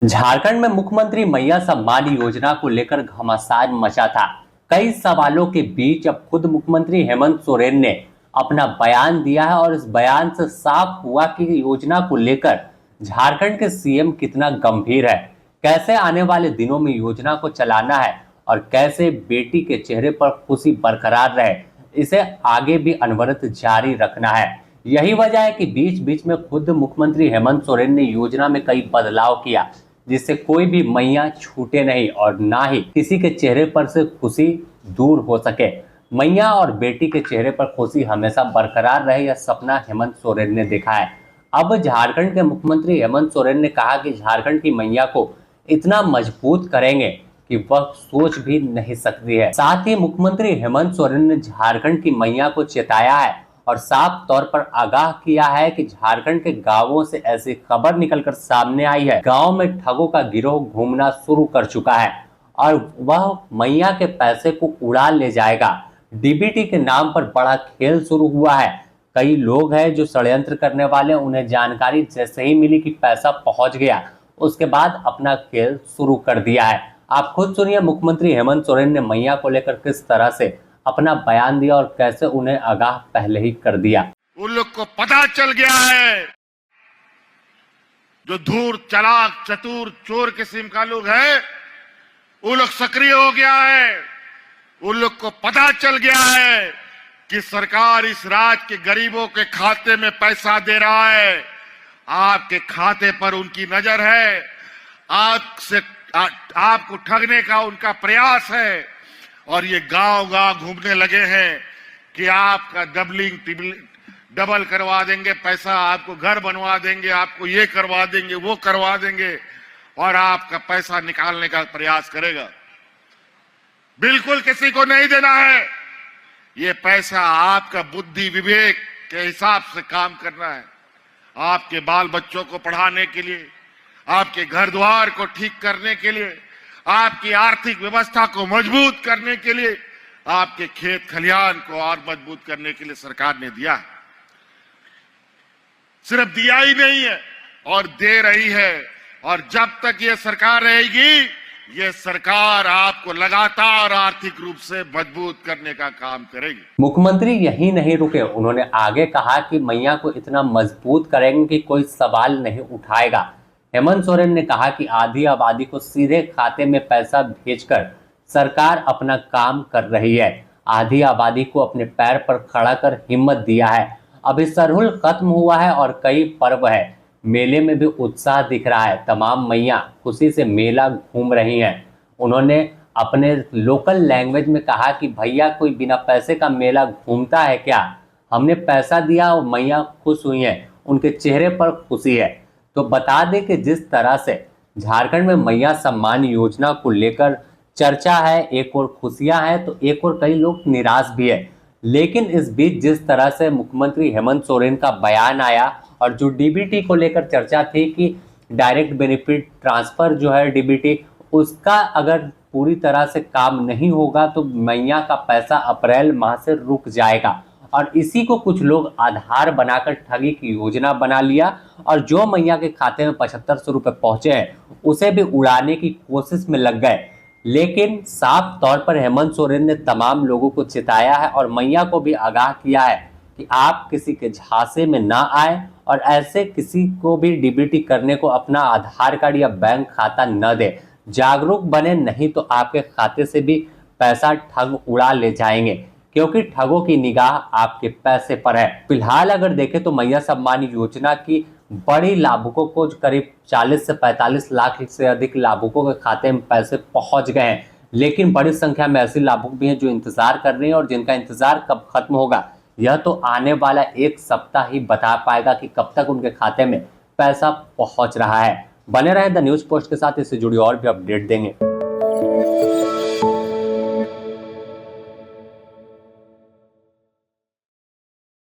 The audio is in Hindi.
झारखंड में मुख्यमंत्री मैया सम्मान योजना को लेकर घमासान मचा था। कई सवालों के बीच अब खुद मुख्यमंत्री हेमंत सोरेन ने अपना बयान दिया है और इस बयान से साफ हुआ कि योजना को लेकर झारखंड के सीएम कितना गंभीर है, कैसे आने वाले दिनों में योजना को चलाना है और कैसे बेटी के चेहरे पर खुशी बरकरार रहे, इसे आगे भी अनवरत जारी रखना है। यही वजह है कि बीच बीच में खुद मुख्यमंत्री हेमंत सोरेन ने योजना में कई बदलाव किया, जिससे कोई भी मैया छूटे नहीं और ना ही किसी के चेहरे पर से खुशी दूर हो सके। मैया और बेटी के चेहरे पर खुशी हमेशा बरकरार रहे, यह सपना हेमंत सोरेन ने देखा है। अब झारखंड के मुख्यमंत्री हेमंत सोरेन ने कहा कि झारखंड की मैया को इतना मजबूत करेंगे कि वह सोच भी नहीं सकती है। साथ ही मुख्यमंत्री हेमंत सोरेन ने झारखंड की मैया को चेताया है और साफ तौर पर आगाह किया है कि झारखंड के गांवों से ऐसी खबर निकलकर सामने आई है, गांव में ठगों का गिरोह घूमना शुरू कर चुका है और वह मैया के पैसे को उड़ा ले जाएगा। डीबीटी के नाम पर बड़ा खेल शुरू हुआ है। कई लोग हैं जो षड्यंत्र करने वाले, उन्हें जानकारी जैसे ही मिली कि पैसा पहुंच गया, उसके बाद अपना खेल शुरू कर दिया है। आप खुद सुनिए मुख्यमंत्री हेमंत सोरेन ने मैया को लेकर किस तरह से अपना बयान दिया और कैसे उन्हें आगाह पहले ही कर दिया। उन लोग को पता चल गया है, जो धूर्त, चालाक, चतुर, चोर किस्म का लोग है, वो लोग सक्रिय हो गया है। उन लोग को पता चल गया है कि सरकार इस राज्य के गरीबों के खाते में पैसा दे रहा है। आपके खाते पर उनकी नजर है, आपको ठगने का उनका प्रयास है और ये गांव-गांव घूमने लगे हैं कि आपका डबल करवा देंगे पैसा, आपको घर बनवा देंगे, आपको ये करवा देंगे, वो करवा देंगे और आपका पैसा निकालने का प्रयास करेगा। बिल्कुल किसी को नहीं देना है। ये पैसा आपका बुद्धि विवेक के हिसाब से काम करना है। आपके बाल बच्चों को पढ़ाने के लिए, आपके घर द्वार को ठीक करने के लिए, आपकी आर्थिक व्यवस्था को मजबूत करने के लिए, आपके खेत खलिहान को और मजबूत करने के लिए सरकार ने दिया है। सिर्फ दिया ही नहीं है और दे रही है, और जब तक ये सरकार रहेगी, ये सरकार आपको लगातार आर्थिक रूप से मजबूत करने का काम करेगी। मुख्यमंत्री यही नहीं रुके, उन्होंने आगे कहा कि मैया को इतना मजबूत करेंगे कि कोई सवाल नहीं उठाएगा। हेमंत सोरेन ने कहा कि आधी आबादी को सीधे खाते में पैसा भेजकर सरकार अपना काम कर रही है। आधी आबादी को अपने पैर पर खड़ा कर हिम्मत दिया है। अभी सरहुल खत्म हुआ है और कई पर्व है, मेले में भी उत्साह दिख रहा है। तमाम मैया खुशी से मेला घूम रही हैं। उन्होंने अपने लोकल लैंग्वेज में कहा कि भैया कोई बिना पैसे का मेला घूमता है क्या? हमने पैसा दिया और मैया खुश हुई हैं, उनके चेहरे पर खुशी है। तो बता दें कि जिस तरह से झारखंड में मैया सम्मान योजना को लेकर चर्चा है, एक और खुशियां हैं तो एक और कई लोग निराश भी है। लेकिन इस बीच जिस तरह से मुख्यमंत्री हेमंत सोरेन का बयान आया और जो डीबीटी को लेकर चर्चा थी कि डायरेक्ट बेनिफिट ट्रांसफर जो है डीबीटी, उसका अगर पूरी तरह से काम नहीं होगा तो मैया का पैसा अप्रैल माह से रुक जाएगा, और इसी को कुछ लोग आधार बनाकर ठगी की योजना बना लिया और जो मैया के खाते में 7500 रुपए पहुंचे हैं उसे भी उड़ाने की कोशिश में लग गए। लेकिन साफ तौर पर हेमंत सोरेन ने तमाम लोगों को चेताया है और मैया को भी आगाह किया है कि आप किसी के झांसे में ना आए और ऐसे किसी को भी डीबीटी करने को अपना आधार कार्ड या बैंक खाता न दे। जागरूक बने, नहीं तो आपके खाते से भी पैसा ठग उड़ा ले जाएंगे, क्योंकि ठगों की निगाह आपके पैसे पर है। फिलहाल अगर देखें तो मैया सम्मान योजना की बड़ी लाभुकों को करीब 40 से 45 लाख से अधिक लाभुकों के खाते में पैसे पहुंच गए हैं। लेकिन बड़ी संख्या में ऐसे लाभुक भी हैं जो इंतजार कर रहे हैं और जिनका इंतजार कब खत्म होगा यह तो आने वाला एक सप्ताह ही बता पाएगा कि कब तक उनके खाते में पैसा पहुंच रहा है। बने रहे द न्यूज पोस्ट के साथ, इससे जुड़ी और भी अपडेट देंगे।